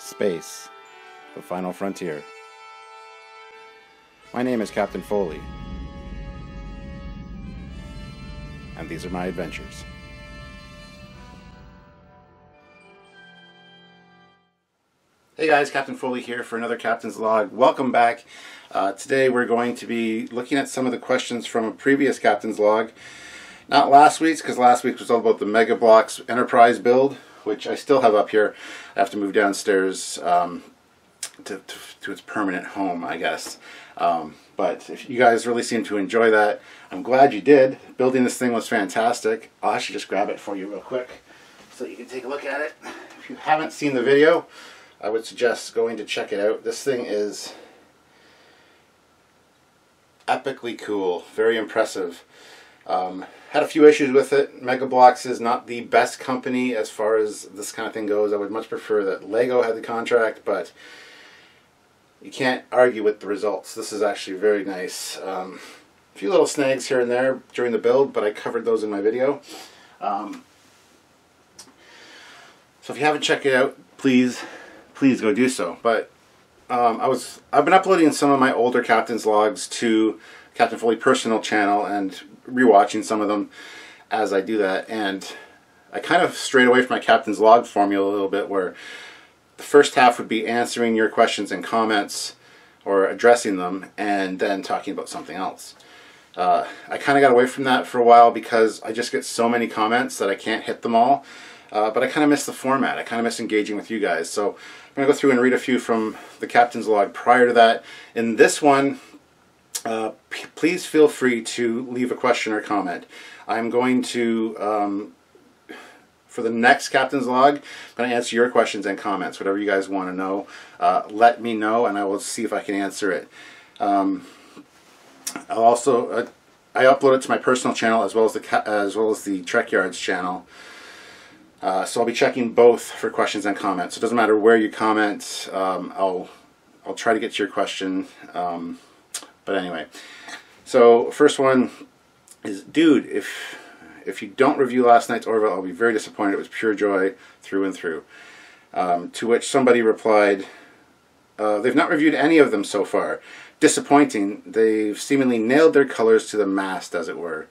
Space, the final frontier. My name is Captain Foley, and these are my adventures. Hey guys, Captain Foley here for another Captain's Log. Welcome back. Today we're going to be looking at some of the questions from a previous Captain's Log. Not last week's, because last week was all about the Mega Bloks Enterprise build, which I still have up here. I have to move downstairs to its permanent home, I guess. But if you guys really seem to enjoy that, I'm glad you did. Building this thing was fantastic. I'll actually just grab it for you real quick so you can take a look at it. If you haven't seen the video, I would suggest going to check it out. This thing is epically cool, very impressive. Had a few issues with it. Mega Bloks is not the best company as far as this kind of thing goes. I would much prefer that Lego had the contract, but you can't argue with the results. This is actually very nice. A few little snags here and there during the build, but I covered those in my video. So if you haven't checked it out, please go do so. But I've been uploading some of my older Captain's Logs to Captain Foley personal channel and rewatching some of them as I do that, and I kind of strayed away from my Captain's Log formula a little bit, where the first half would be answering your questions and comments or addressing them and then talking about something else. I kind of got away from that for a while because I just get so many comments that I can't hit them all, but I kind of miss the format. I kind of miss engaging with you guys. So I'm going to go through and read a few from the Captain's Log prior to that. In this one, please feel free to leave a question or comment. I'm going to, for the next Captain's Log, I'm going to answer your questions and comments. Whatever you guys want to know, let me know and I will see if I can answer it. I'll also, I upload it to my personal channel as well as the Trekyards channel. So I'll be checking both for questions and comments. So it doesn't matter where you comment. I'll try to get to your question. But anyway, so first one is, dude, if you don't review last night's Orville, I'll be very disappointed. It was pure joy through and through. To which somebody replied, they've not reviewed any of them so far. Disappointing. They've seemingly nailed their colors to the mast, as it were.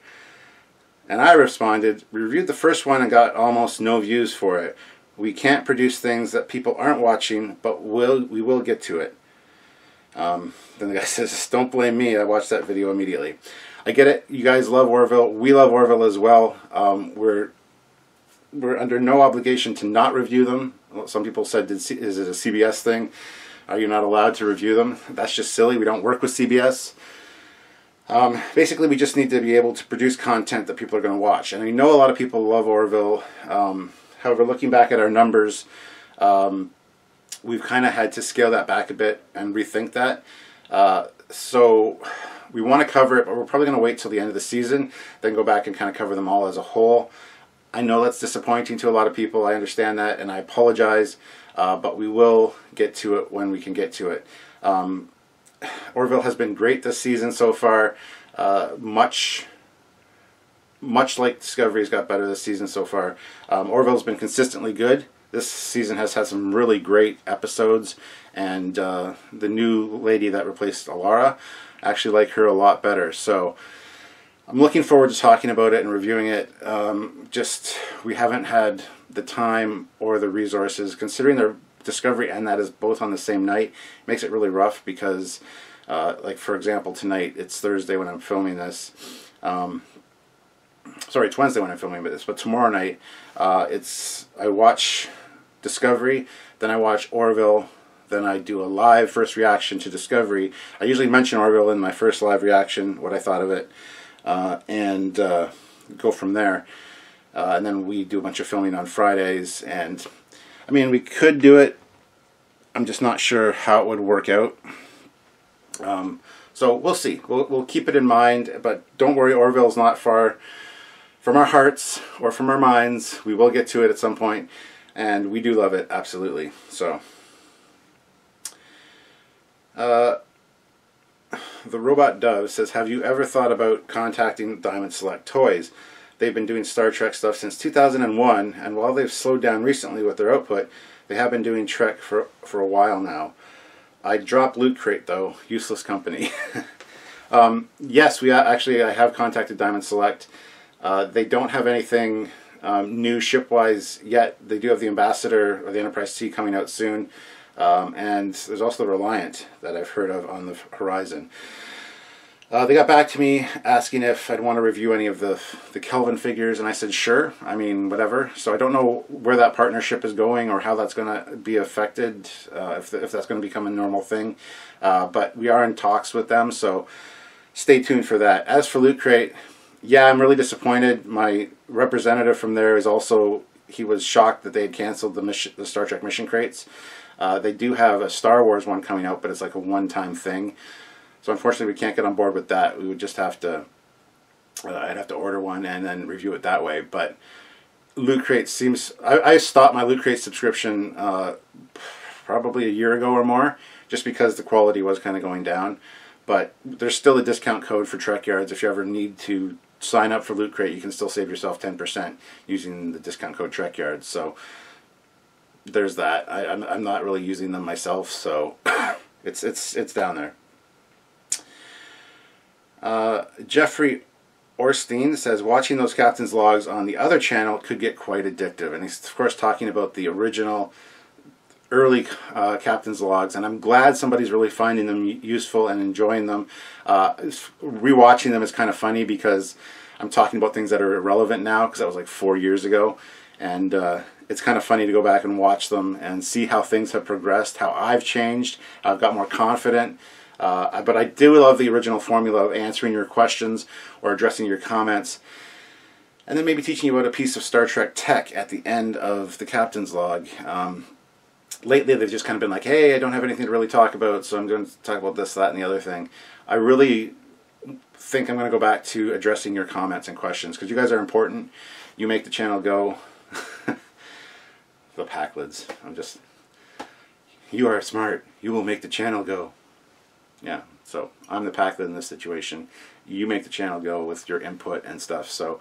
And I responded, we reviewed the first one and got almost no views for it. We can't produce things that people aren't watching, but we will get to it. Then the guy says, don't blame me, I watched that video immediately. I get it, you guys love Orville, we love Orville as well. We're under no obligation to not review them. Well, some people said, is it a CBS thing? Are you not allowed to review them? That's just silly, we don't work with CBS. Basically, we just need to be able to produce content that people are going to watch. And I know a lot of people love Orville. However, looking back at our numbers, we've kind of had to scale that back a bit and rethink that. So we want to cover it, but we're probably going to wait till the end of the season, then go back and kind of cover them all as a whole. I know that's disappointing to a lot of people. I understand that, and I apologize, but we will get to it when we can get to it. Orville has been great this season so far. Much like Discovery's got better this season so far. Orville's been consistently good. This season has had some really great episodes, and the new lady that replaced Alara, I actually like her a lot better. So I'm looking forward to talking about it and reviewing it. Just we haven't had the time or the resources, considering their Discovery and that is both on the same night. It makes it really rough because, like for example, tonight, it's Thursday when I'm filming this. Sorry, it's Wednesday when I'm filming this, but tomorrow night, I watch Discovery, then I watch Orville, then I do a live first reaction to Discovery. I usually mention Orville in my first live reaction, what I thought of it, and go from there. And then we do a bunch of filming on Fridays, and I mean, we could do it. I'm just not sure how it would work out. So we'll see. We'll keep it in mind, but don't worry, Orville's not far from our hearts or from our minds. We will get to it at some point, and we do love it, absolutely. So, the Robot Dove says, have you ever thought about contacting Diamond Select Toys? They've been doing Star Trek stuff since 2001, and while they've slowed down recently with their output, They have been doing Trek for a while now. I dropped Loot Crate though, useless company. Yes, I have contacted Diamond Select. They don't have anything new ship-wise yet. They do have the Ambassador or the Enterprise C coming out soon, and there's also the Reliant that I've heard of on the horizon. They got back to me asking if I'd want to review any of the Kelvin figures, and I said sure. I mean, whatever. So I don't know where that partnership is going or how that's going to be affected, if that's going to become a normal thing. But we are in talks with them, so stay tuned for that. As for Loot Crate, yeah, I'm really disappointed. My representative from there is also, he was shocked that they had canceled the Star Trek mission crates. They do have a Star Wars one coming out, but it's like a one-time thing. So unfortunately we can't get on board with that. We would just have to, I'd have to order one and then review it that way. But Loot Crate seems, I stopped my Loot Crate subscription probably a year ago or more, just because the quality was kind of going down. But there's still a discount code for Trekyards. If you ever need to sign up for Loot Crate, you can still save yourself 10% using the discount code Trekyards. So there's that. I'm not really using them myself, so it's down there. Jeffrey Orstein says, watching those captain's logs on the other channel could get quite addictive. And he's, of course, talking about the original early captain's logs, and I'm glad somebody's really finding them useful and enjoying them. Rewatching them is kind of funny because I'm talking about things that are irrelevant now, because that was like 4 years ago, and it's kind of funny to go back and watch them and see how things have progressed, how I've changed, I've got more confident. But I do love the original formula of answering your questions or addressing your comments, and then maybe teaching you about a piece of Star Trek tech at the end of the captain's log. Lately they've just kind of been like, hey, I don't have anything to really talk about, so I'm going to talk about this, that, and the other thing. I really think I'm going to go back to addressing your comments and questions, because you guys are important. You make the channel go. The Packlids. You are smart. You will make the channel go. Yeah, so I'm the Packlid in this situation. You make the channel go with your input and stuff. So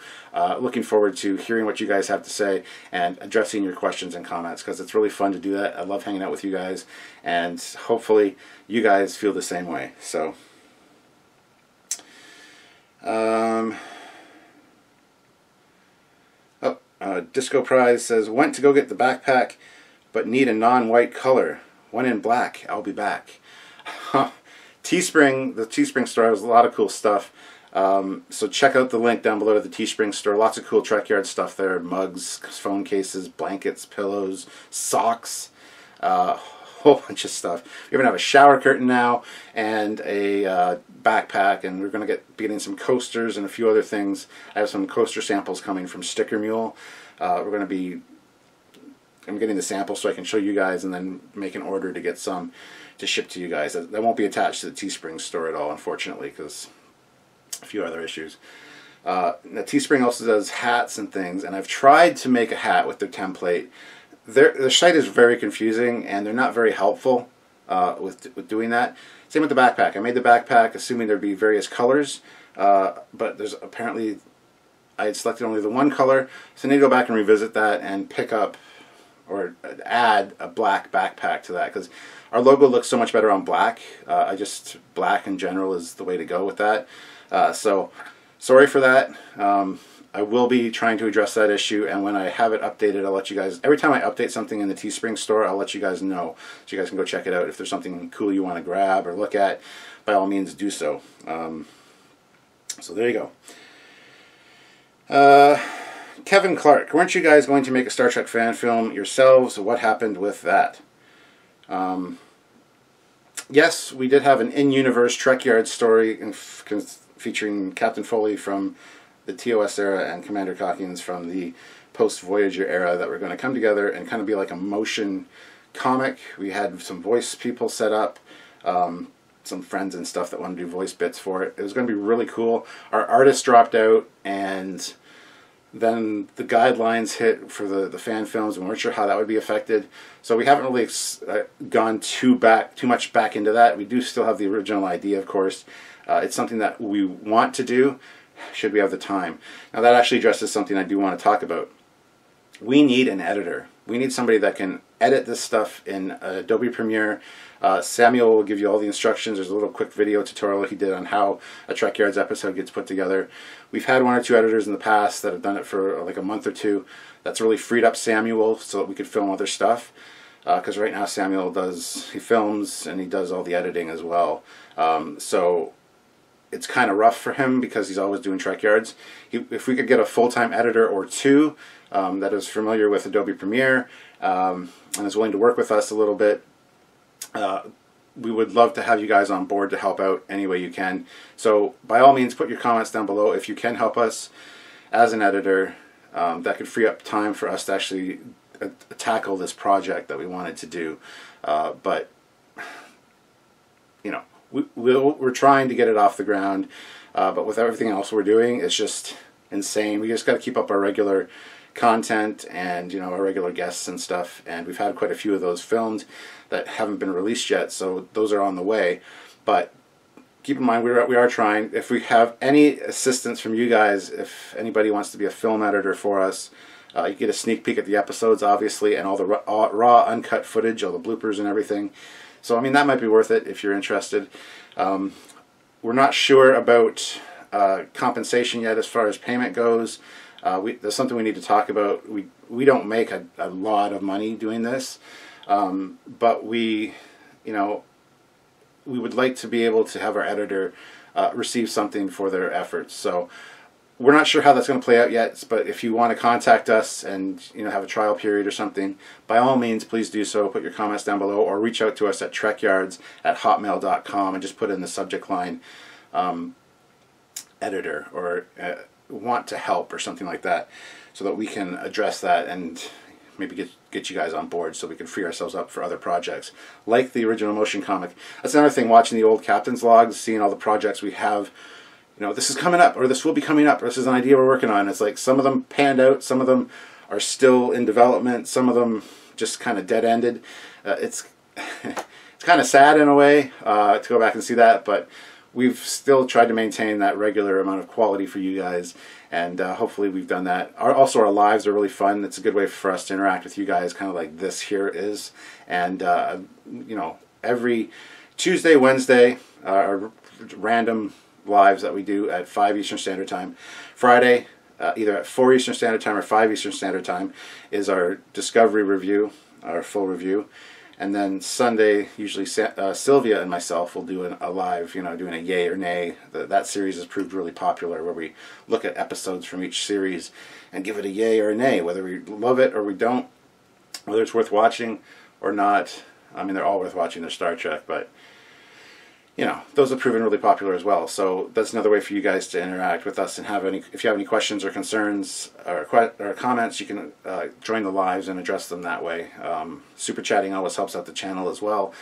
looking forward to hearing what you guys have to say and addressing your questions and comments, because it's really fun to do that. I love hanging out with you guys, and hopefully you guys feel the same way. So Disco Prize says, went to go get the backpack but need a non-white color. One in black. I'll be back. Teespring, the Teespring store has a lot of cool stuff. So check out the link down below to the Teespring store. Lots of cool Trekyard stuff there. Mugs, phone cases, blankets, pillows, socks, a whole bunch of stuff. We even have a shower curtain now and a backpack, and we're going to be getting some coasters and a few other things. I have some coaster samples coming from Sticker Mule. We're going to be, I'm getting the samples so I can show you guys and then make an order to get some to ship to you guys. That won't be attached to the Teespring store at all, unfortunately, because a few other issues. Now, Teespring also does hats and things, and I've tried to make a hat with their template. Their site is very confusing, and they're not very helpful with doing that. Same with the backpack. I made the backpack assuming there'd be various colors, but there's apparently, I had selected only the one color, so I need to go back and revisit that and pick up or add a black backpack to that, because our logo looks so much better on black. Black in general is the way to go with that. So sorry for that. I will be trying to address that issue, and when I have it updated, I'll let you guys, every time I update something in the Teespring store, I'll let you guys know, so you guys can go check it out. If there's something cool you want to grab or look at, by all means do so. So there you go. Kevin Clark, weren't you guys going to make a Star Trek fan film yourselves? What happened with that? Yes, we did have an in-universe Trekyard story featuring Captain Foley from the TOS era and Commander Calkins from the post-Voyager era that were going to come together and kind of be like a motion comic. We had some voice people set up, some friends and stuff that wanted to do voice bits for it. It was going to be really cool. Our artist dropped out, and then the guidelines hit for the fan films, and we weren't sure how that would be affected. So we haven't really gone too much back into that. We do still have the original idea, of course. It's something that we want to do, should we have the time. Now that actually addresses something I do want to talk about. We need an editor. we need somebody that can edit this stuff in Adobe Premiere. Samuel will give you all the instructions. There's a little quick video tutorial he did on how a Trekyards episode gets put together. We've had 1 or 2 editors in the past that have done it for like a month or 2. That's really freed up Samuel so that we could film other stuff. Because right now Samuel he films and he does all the editing as well. So it's kind of rough for him because he's always doing Trekyards. If we could get a full-time editor or 2 that is familiar with Adobe Premiere and is willing to work with us a little bit, we would love to have you guys on board to help out any way you can. So by all means, put your comments down below if you can help us as an editor. That could free up time for us to actually tackle this project that we wanted to do. But you know, we're trying to get it off the ground, but with everything else we're doing, it's just insane. We just got to keep up our regular content and, you know, our regular guests and stuff, and we've had quite a few of those filmed that haven't been released yet, so those are on the way. But keep in mind, we are trying. If we have any assistance from you guys, if anybody wants to be a film editor for us, you get a sneak peek at the episodes, obviously, and all the raw uncut footage, all the bloopers and everything. So I mean, that might be worth it if you're interested. We're not sure about compensation yet as far as payment goes. There's something we need to talk about. We don't make a lot of money doing this, but we would like to be able to have our editor receive something for their efforts. So we're not sure how that's going to play out yet, but if you want to contact us and have a trial period or something, by all means, please do so. Put your comments down below or reach out to us at trekyards@hotmail.com and just put in the subject line editor or want to help or something like that, so that we can address that and maybe get you guys on board so we can free ourselves up for other projects like the original motion comic. That's another thing, watching the old Captain's logs, seeing all the projects we have. This is coming up, or this will be coming up, or this is an idea we're working on. It's like some of them panned out, some of them are still in development, some of them just kind of dead-ended. It's kind of sad in a way to go back and see that, but we've still tried to maintain that regular amount of quality for you guys, and hopefully we've done that. Also, our lives are really fun. It's a good way for us to interact with you guys, kind of like this here is. And every Tuesday, Wednesday, our random lives that we do at 5 Eastern Standard Time. Friday, either at 4 Eastern Standard Time or 5 Eastern Standard Time, is our Discovery review, our full review. And then Sunday, usually Sylvia and myself will do a live, doing a yay or nay. That series has proved really popular, where we look at episodes from each series and give it a yay or a nay, whether we love it or we don't, whether it's worth watching or not. I mean, they're all worth watching. They're Star Trek, but those have proven really popular as well. So that's another way for you guys to interact with us and if you have any questions or concerns or comments, you can join the lives and address them that way. Super chatting always helps out the channel as well.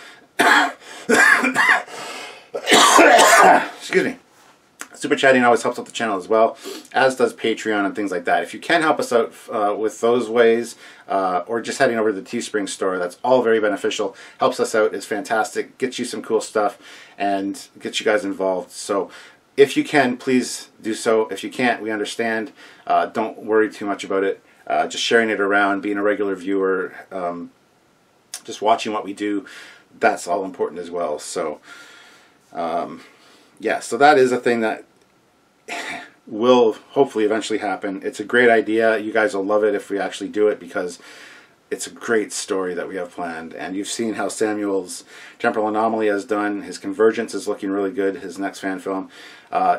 Excuse me. Super chatting always helps out the channel as well, as does Patreon and things like that. If you can help us out with those ways, or just heading over to the Teespring store, that's all very beneficial. Helps us out, is fantastic, gets you some cool stuff, and gets you guys involved. So if you can, please do so. If you can't, we understand. Don't worry too much about it. Just sharing it around, being a regular viewer, just watching what we do, that's all important as well. So yeah, so that is a thing that will hopefully eventually happen. It's a great idea. You guys will love it if we actually do it, because it's a great story that we have planned. And you've seen how Samuel's Temporal Anomaly has done. His Convergence is looking really good, his next fan film.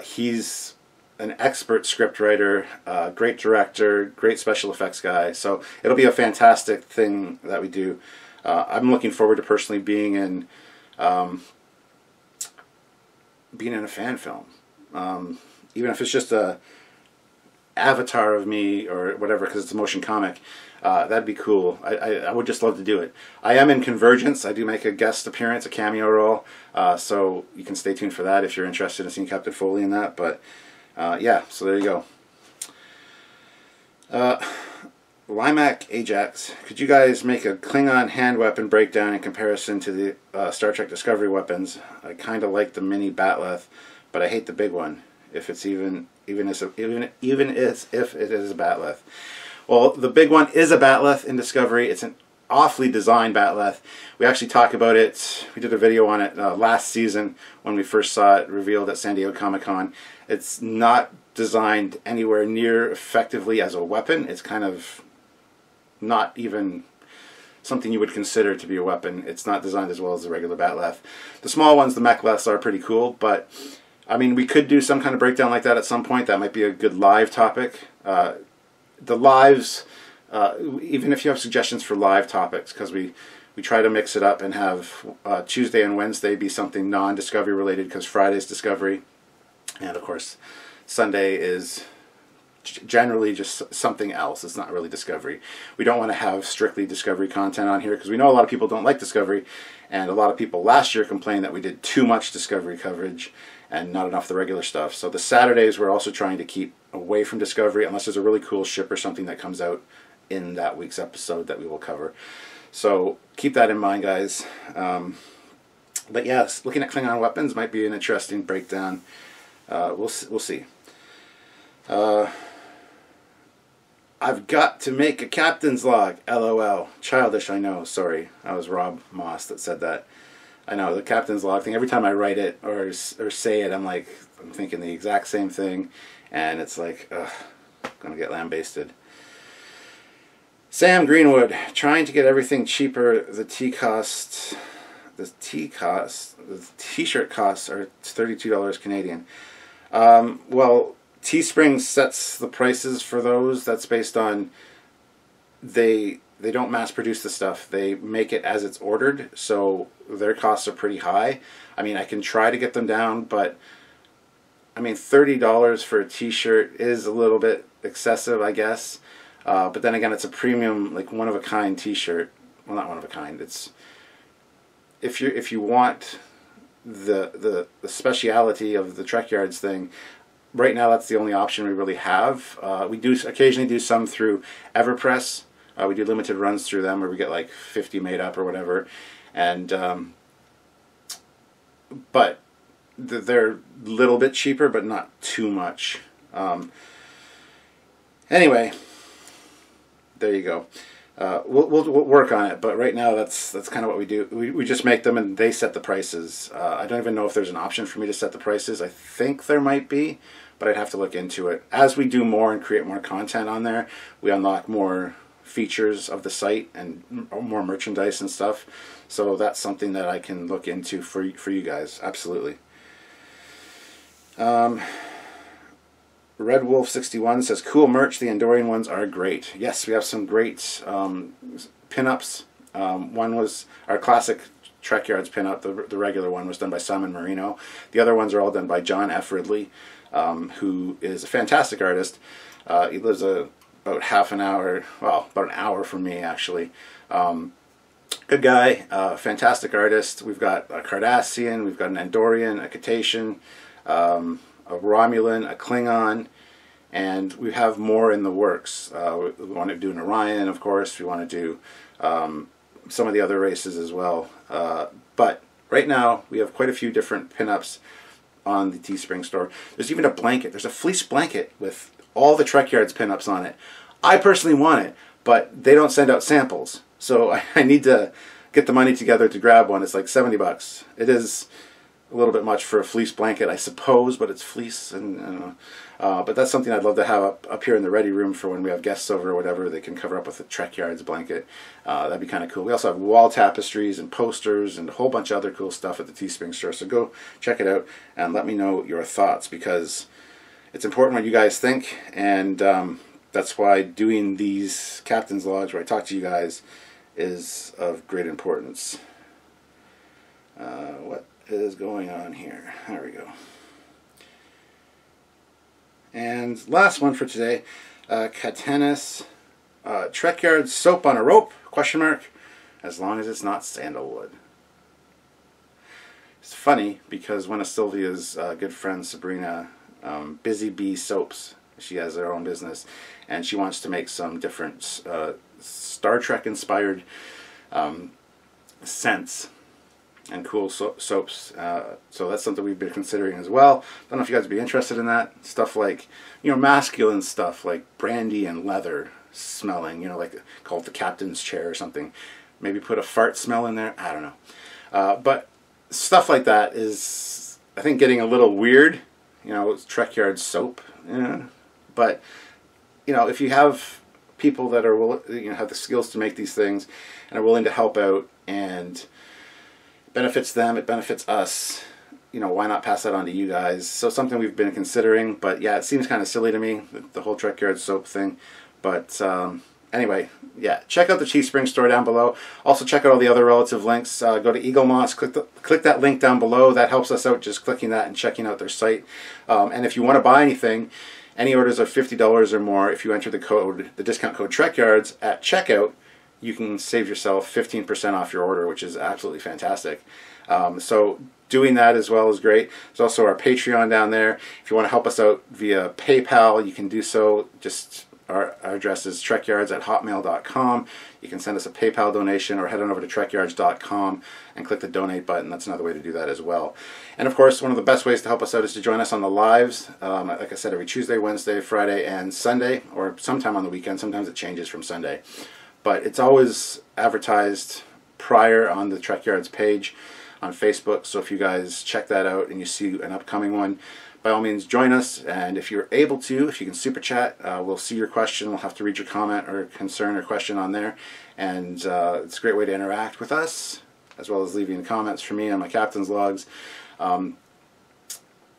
He's an expert script writer, great director, great special effects guy. So it'll be a fantastic thing that we do. I'm looking forward to personally being in a fan film. Even if it's just a avatar of me or whatever, because it's a motion comic, that'd be cool. I would just love to do it. I am in Convergence. I do make a guest appearance, a cameo role, so you can stay tuned for that if you're interested in seeing Captain Foley in that. But yeah, so there you go. Limac Ajax, could you guys make a Klingon hand weapon breakdown in comparison to the Star Trek Discovery weapons? I kind of like the mini Batleth, but I hate the big one. If it's even if it is a Batleth. Well, the big one is a bat'leth in Discovery. It's an awfully designed bat'leth. We actually talk about it. We did a video on it last season when we first saw it revealed at San Diego Comic-Con. It's not designed anywhere near effectively as a weapon. It's kind of not even something you would consider to be a weapon. It's not designed as well as the regular bat'leth. The small ones, the mechleths, are pretty cool, but I mean, we could do some kind of breakdown like that at some point. That might be a good live topic. The lives, even if you have suggestions for live topics, because we try to mix it up and have Tuesday and Wednesday be something non-Discovery related, because Friday's Discovery, and of course Sunday is generally just something else. It's not really Discovery. We don't want to have strictly Discovery content on here, because we know a lot of people don't like Discovery, and a lot of people last year complained that we did too much Discovery coverage and not enough of the regular stuff. So the Saturdays we're also trying to keep away from Discovery, unless there's a really cool ship or something that comes out in that week's episode that we will cover. So keep that in mind, guys. But yes, looking at Klingon weapons might be an interesting breakdown. We'll see. I've got to make a captain's log. LOL. Childish, I know. Sorry. That was Rob Moss that said that. I know, the captain's log thing. Every time I write it or say it, I'm thinking the exact same thing. And it's like, ugh, I'm going to get lambasted. Sam Greenwood, trying to get everything cheaper. The t-shirt costs are $32 Canadian. Well, Teespring sets the prices for those. That's based on they don't mass produce the stuff. They make it as it's ordered, so their costs are pretty high. I mean, I can try to get them down, but I mean, $30 for a t-shirt is a little bit excessive, I guess. But then again, it's a premium, like one-of-a-kind t-shirt. Well, not one-of-a-kind. It's if you want the speciality of the Trekyards thing. Right now, that's the only option we really have. We do occasionally do some through Everpress. We do limited runs through them where we get like 50 made up or whatever, and but they're a little bit cheaper, but not too much. Anyway, there you go. We'll work on it, but right now that's kind of what we do. We just make them and they set the prices. I don't even know if there's an option for me to set the prices. I think there might be, but I'd have to look into it. As we do more and create more content on there, we unlock more features of the site and more merchandise and stuff. So that's something that I can look into for you guys. Absolutely. Red Wolf 61 says, cool merch. The Andorian ones are great. Yes, we have some great pinups. One was our classic Trekyards pinup. The regular one was done by Simon Marino. The other ones are all done by John F. Ridley, who is a fantastic artist. He lives about half an hour, well, about an hour from me, actually. Good guy, fantastic artist. We've got a Cardassian, we've got an Andorian, a Cetacean, a Romulan, a Klingon, and we have more in the works. We want to do an Orion, of course. We want to do some of the other races as well. But right now, we have quite a few different pinups on the Teespring store. There's even a blanket. There's a fleece blanket with all the Trekyards pinups on it. I personally want it, but they don't send out samples. So I need to get the money together to grab one. It's like 70 bucks. It is a little bit much for a fleece blanket, I suppose, but it's fleece, and I don't know. But that's something I'd love to have up here in the ready room for when we have guests over or whatever. They can cover up with a Trekyards blanket. That'd be kind of cool. We also have wall tapestries and posters and a whole bunch of other cool stuff at the Teespring store. So go check it out and let me know your thoughts, because it's important what you guys think, and that's why doing these Captain's Logs where I talk to you guys is of great importance. What is going on here? There we go. And last one for today, Katanis, Trekyards soap on a rope, question mark, as long as it's not sandalwood. It's funny because one of Sylvia's good friends, Sabrina, Busy Bee Soaps, she has her own business, and she wants to make some different Star Trek inspired scents and cool soaps. So that's something we've been considering as well. Don't know if you guys would be interested in that. Stuff like, you know, masculine stuff like brandy and leather. smelling, you know, like call it the captain's chair or something. Maybe put a fart smell in there. I don't know. But stuff like that is, I think, getting a little weird. You know, it's Trekyards soap. Yeah. But, you know, if you have people that are, you know, have the skills to make these things and are willing to help out, and it benefits them, it benefits us, you know, why not pass that on to you guys? So something we've been considering, but yeah, it seems kind of silly to me, the whole Trekyards soap thing. But anyway, yeah, check out the Teespring store down below. Also check out all the other relative links. Go to Eagle Moss, click that link down below. That helps us out, just clicking that and checking out their site. And if you want to buy anything, any orders of $50 or more, if you enter the discount code Trekyards at checkout, you can save yourself 15% off your order, which is absolutely fantastic. So doing that as well is great. There's also our Patreon down there. If you want to help us out via PayPal, you can do so. Just our address is trekyards@hotmail.com. You can send us a PayPal donation or head on over to trekyards.com and click the donate button. That's another way to do that as well. And of course, one of the best ways to help us out is to join us on the lives. Like I said, every Tuesday, Wednesday, Friday, and Sunday, or sometime on the weekend. Sometimes it changes from Sunday. But it's always advertised prior on the Trekyards page on Facebook. So if you guys check that out and you see an upcoming one, by all means join us. And if you're able to, if you can super chat, we'll see your question. We'll have to read your comment or concern or question on there. And it's a great way to interact with us, as well as leaving comments for me on my captain's logs.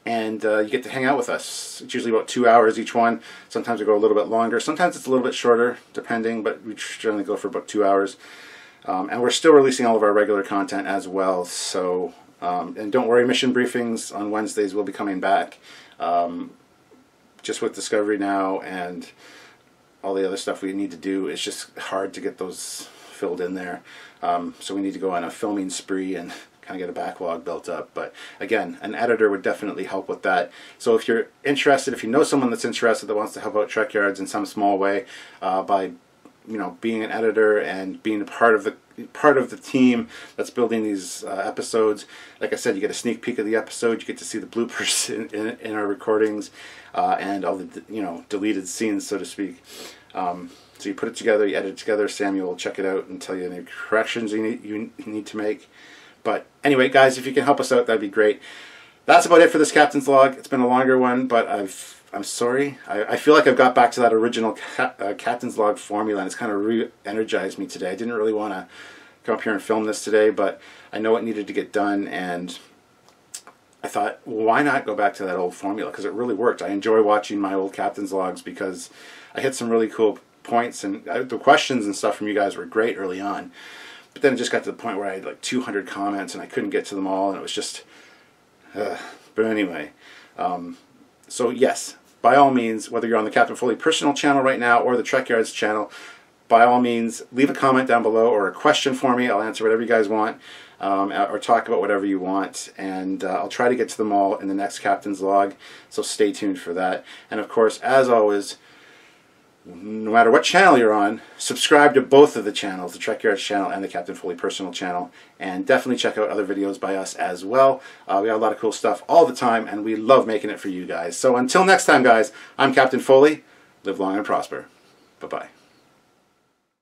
And you get to hang out with us. It's usually about 2 hours each one. Sometimes we go a little bit longer. Sometimes it's a little bit shorter, depending, but we generally go for about 2 hours. And we're still releasing all of our regular content as well. So, and don't worry, mission briefings on Wednesdays will be coming back. Just with Discovery Now and all the other stuff we need to do, it's just hard to get those filled in there. So we need to go on a filming spree and kind of get a backlog built up. But again, an editor would definitely help with that. So if you're interested, if you know someone that's interested that wants to help out Trekyards in some small way, by, you know, being an editor and being a part of the team that's building these episodes, like I said, you get a sneak peek of the episode, you get to see the bloopers in our recordings, and all the, you know, deleted scenes, so to speak. So you put it together, you edit it together. Samuel will check it out and tell you any corrections you need to make. But anyway, guys, if you can help us out, that'd be great. That's about it for this Captain's Log. It's been a longer one, but I'm sorry. I feel like I've got back to that original Captain's Log formula, and it's kind of re-energized me today. I didn't really want to come up here and film this today, but I know it needed to get done, and I thought, well, why not go back to that old formula? Because it really worked. I enjoy watching my old Captain's Logs because I hit some really cool points, and the questions and stuff from you guys were great early on. But then it just got to the point where I had like 200 comments and I couldn't get to them all, and it was just, but anyway. So yes, by all means, whether you're on the Captain Foley personal channel right now or the Trekyards channel, by all means, leave a comment down below or a question for me. I'll answer whatever you guys want, or talk about whatever you want, and I'll try to get to them all in the next Captain's Log, so stay tuned for that. And of course, as always, no matter what channel you're on, subscribe to both of the channels, the Trekyards channel and the Captain Foley personal channel, and definitely check out other videos by us as well. We got a lot of cool stuff all the time, and we love making it for you guys. So until next time, guys, I'm Captain Foley. Live long and prosper. Bye-bye.